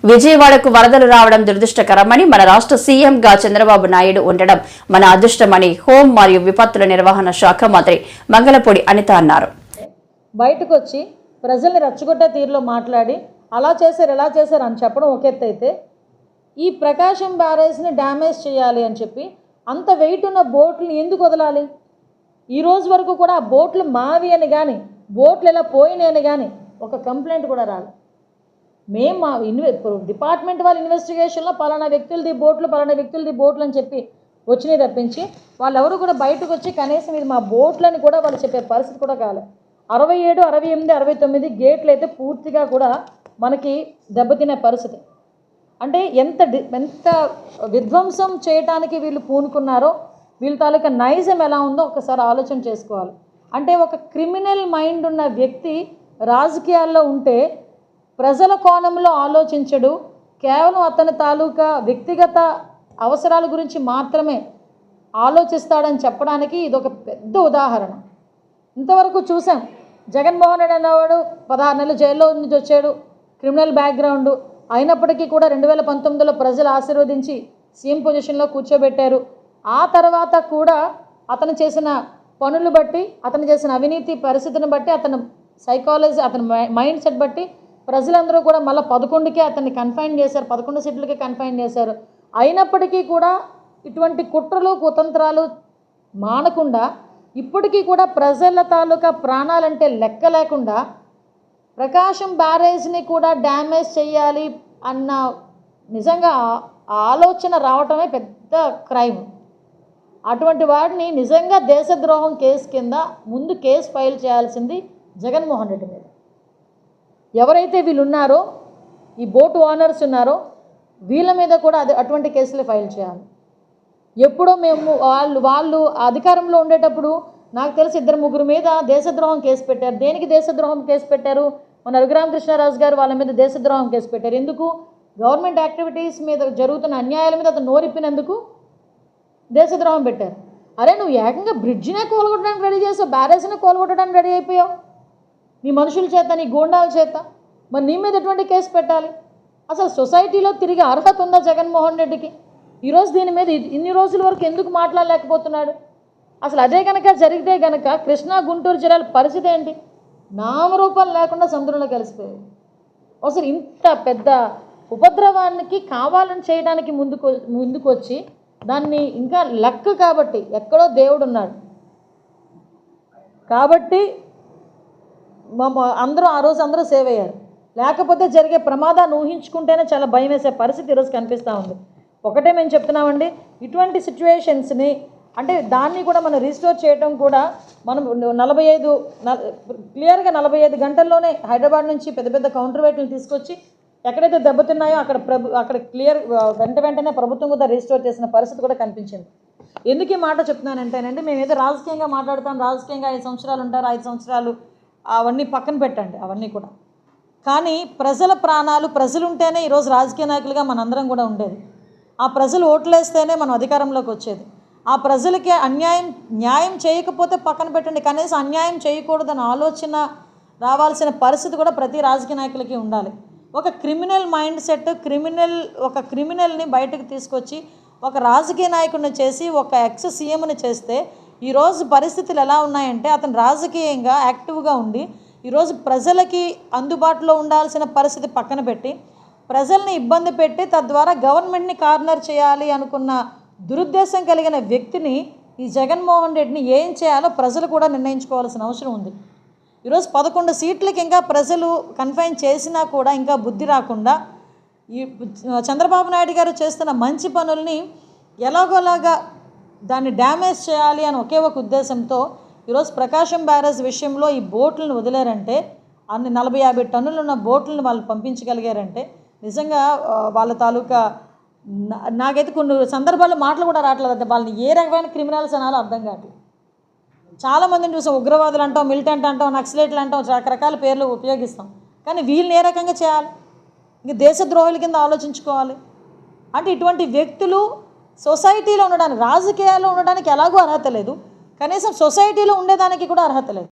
విజయవాడకు వరదలు రావడం దురదృష్టకరమని, మన రాష్ట్ర సీఎంగా చంద్రబాబు నాయుడు ఉండడం మన అదృష్టమని హోం మరియు విపత్తుల నిర్వహణ శాఖ మంత్రి మంగళపూడి అనిత అన్నారు. బయటకు వచ్చి ప్రజల్ని రెచ్చగొట్టే తీరులో మాట్లాడి అలా చేశారు ఇలా చేశారు అని చెప్పడం ఒక ఎత్తు అయితే, ఈ ప్రకాశం బ్యారేజ్ని డ్యామేజ్ చేయాలి అని చెప్పి అంత వెయిట్ ఉన్న బోట్లను ఎందుకు వదలాలి? ఈ రోజు వరకు కూడా ఆ బోట్లు మావి అని కానీ బోట్లు ఇలా పోయినాయి అని కానీ ఒక కంప్లైంట్ కూడా రాలి. మేము మా డిపార్ట్మెంట్ వాళ్ళ ఇన్వెస్టిగేషన్లో పలానా వ్యక్తులది బోట్లు అని చెప్పి వచ్చినాయి తప్పించి వాళ్ళెవరు కూడా బయటకు వచ్చి కనీసం ఇది మా బోట్లని కూడా వాళ్ళు చెప్పే పరిస్థితి కూడా కాలేదు. 67, 68, 69 గేట్లు అయితే పూర్తిగా కూడా మనకి దెబ్బతినే పరిస్థితి. అంటే ఎంత విధ్వంసం చేయడానికి వీళ్ళు పూనుకున్నారో, వీళ్ళ తాలూకా నైజం ఎలా ఉందో ఒకసారి ఆలోచన చేసుకోవాలి. అంటే ఒక క్రిమినల్ మైండ్ ఉన్న వ్యక్తి రాజకీయాల్లో ఉంటే ప్రజల కోణంలో ఆలోచించడు, కేవలం అతని తాలూకా వ్యక్తిగత అవసరాల గురించి మాత్రమే ఆలోచిస్తాడని చెప్పడానికి ఇదొక పెద్ద ఉదాహరణ. ఇంతవరకు చూసాం, జగన్మోహన్ రెడ్డి అనేవాడు 16 నెలలు జైల్లో నుంచి వచ్చాడు, క్రిమినల్ బ్యాక్గ్రౌండ్ అయినప్పటికీ కూడా 2019లో ప్రజలు ఆశీర్వదించి సీఎం పొజిషన్లో కూర్చోబెట్టారు. ఆ తర్వాత కూడా అతను చేసిన పనులు బట్టి, అతను చేసిన అవినీతి పరిస్థితిని బట్టి, అతని సైకాలజీ, అతని మైండ్ సెట్ బట్టి ప్రజలందరూ కూడా మళ్ళీ 11కే అతన్ని కన్ఫైన్ చేశారు, 11 సీట్లకే కన్ఫైన్ చేశారు. అయినప్పటికీ కూడా ఇటువంటి కుట్రలు కుతంత్రాలు మానకుండా ఇప్పటికీ కూడా ప్రజల తాలూకా ప్రాణాలంటే లెక్క లేకుండా ప్రకాశం బ్యారేజ్ని కూడా డ్యామేజ్ చేయాలి అన్న నిజంగా ఆలోచన రావటమే పెద్ద క్రైమ్. అటువంటి వాడిని నిజంగా దేశద్రోహం కేసు కింద ముందు కేసు ఫైల్ చేయాల్సింది జగన్మోహన్ రెడ్డి మీద. ఎవరైతే వీళ్ళు ఉన్నారో, ఈ బోటు ఓనర్స్ ఉన్నారో వీళ్ళ మీద కూడా అటువంటి కేసులే ఫైల్ చేయాలి. ఎప్పుడో మేము వాళ్ళు అధికారంలో ఉండేటప్పుడు నాకు తెలిసి 2-3 మీద దేశద్రోహం కేసు పెట్టారు. దేనికి దేశద్రోహం కేసు పెట్టారు? మన రఘురామకృష్ణరాజు గారు వాళ్ళ మీద దేశద్రోహం కేసు పెట్టారు. ఎందుకు? గవర్నమెంట్ యాక్టివిటీస్ మీద జరుగుతున్న అన్యాయాల మీద అతను నోరిప్పినందుకు దేశద్రోహం పెట్టారు. అరే, నువ్వు ఏకంగా బ్రిడ్జినే కోలుగొట్టడానికి రెడీ చేసావు, బ్యారేజ్ని కోలుగొట్టడానికి రెడీ అయిపోయావు నీ మనుషుల చేత, నీ గూండాల చేత. మరి నీ మీద ఎటువంటి కేసు పెట్టాలి? అసలు సొసైటీలో తిరిగి అర్హత ఉందా జగన్మోహన్ రెడ్డికి? ఈరోజు దీని మీద ఇన్ని రోజుల వరకు ఎందుకు మాట్లాడలేకపోతున్నాడు? అసలు అదే కనుక జరిగితే కనుక కృష్ణా గుంటూరు జిల్లాల పరిస్థితి ఏంటి? నామరూపాలు లేకుండా సముద్రంలో కలిసిపోయాయి. అసలు ఇంత పెద్ద ఉపద్రవానికి కావాలని చేయడానికి ముందుకు వచ్చి దాన్ని ఇంకా లక్ కాబట్టి, ఎక్కడో దేవుడు ఉన్నాడు కాబట్టి అందరూ ఆ రోజు అందరూ సేవ్ అయ్యారు. లేకపోతే జరిగే ప్రమాదాన్ని ఊహించుకుంటేనే చాలా భయం వేసే పరిస్థితి ఈరోజు కనిపిస్తూ ఉంది. ఒకటే మేము చెప్తున్నామండి, ఇటువంటి సిచ్యువేషన్స్ని అంటే దాన్ని కూడా మనం రీస్టోర్ చేయడం కూడా మనం 45 గంటల్లోనే హైదరాబాద్ నుంచి పెద్ద పెద్ద కౌంటర్ వెయిట్లను తీసుకొచ్చి ఎక్కడైతే దెబ్బతిన్నాయో అక్కడ క్లియర్ వెంటనే ప్రభుత్వం కూడా రీస్టోర్ చేసిన పరిస్థితి కూడా కనిపించింది. ఎందుకు ఈ మాట చెప్తున్నానంటేనండి, మేము ఏదో రాజకీయంగా మాట్లాడతాం, రాజకీయంగా 5 సంవత్సరాలు ఉంటారు, 5 సంవత్సరాలు అవన్నీ పక్కన పెట్టండి, అవన్నీ కూడా. కానీ ప్రజల ప్రాణాలు, ప్రజలు ఉంటేనే ఈరోజు రాజకీయ నాయకులుగా మనందరం కూడా ఉండేది. ఆ ప్రజలు ఓట్లేస్తేనే మనం అధికారంలోకి వచ్చేది. ఆ ప్రజలకి న్యాయం చేయకపోతే పక్కన పెట్టండి, కనీసం అన్యాయం చేయకూడదని ఆలోచన రావాల్సిన పరిస్థితి కూడా ప్రతి రాజకీయ నాయకులకి ఉండాలి. ఒక క్రిమినల్ మైండ్ సెట్, ఒక క్రిమినల్ని బయటకు తీసుకొచ్చి ఒక రాజకీయ నాయకుడిని చేసి ఒక ఎక్స్ సీఎంని చేస్తే ఈరోజు పరిస్థితులు ఎలా ఉన్నాయంటే, అతను రాజకీయంగా యాక్టివ్గా ఉండి ఈరోజు ప్రజలకి అందుబాటులో ఉండాల్సిన పరిస్థితి పక్కన పెట్టి ప్రజల్ని ఇబ్బంది పెట్టి తద్వారా గవర్నమెంట్ని కార్నర్ చేయాలి అనుకున్న దురుద్దేశం కలిగిన వ్యక్తిని, ఈ జగన్మోహన్ రెడ్డిని ఏం చేయాలో ప్రజలు కూడా నిర్ణయించుకోవాల్సిన అవసరం ఉంది. ఈరోజు 11 సీట్లకి ఇంకా ప్రజలు కన్ఫైన్ చేసినా కూడా ఇంకా బుద్ధి రాకుండా ఈ చంద్రబాబు నాయుడు గారు చేస్తున్న మంచి పనుల్ని ఎలాగోలాగా దాన్ని డ్యామేజ్ చేయాలి అని ఒకే ఒక ఉద్దేశంతో ఈరోజు ప్రకాశం బ్యారేజ్ విషయంలో ఈ బోట్లను వదిలేరంటే, అన్ని 40-50 టన్నులు ఉన్న బోట్లను వాళ్ళు పంపించగలిగారంటే నిజంగా వాళ్ళ తాలూకా నాకైతే కొన్ని సందర్భాల్లో మాటలు కూడా రావట్లేదు. వాళ్ళని ఏ రకమైన క్రిమినల్స్ అనాలో అర్థం కావట్లేదు. చాలామందిని చూసాం, ఉగ్రవాదులు అంటాం, మిలిటెంట్ అంటాం, నక్సలైట్లు అంటాం, రకరకాల పేర్లు ఉపయోగిస్తాం. కానీ వీళ్ళని ఏ రకంగా చేయాలి? ఇంక దేశద్రోహుల కింద ఆలోచించుకోవాలి. అంటే ఇటువంటి వ్యక్తులు సొసైటీలో ఉండడానికి, రాజకీయాల్లో ఉండడానికి ఎలాగో అర్హత లేదు, కనీసం సొసైటీలో ఉండేదానికి కూడా అర్హత లేదు.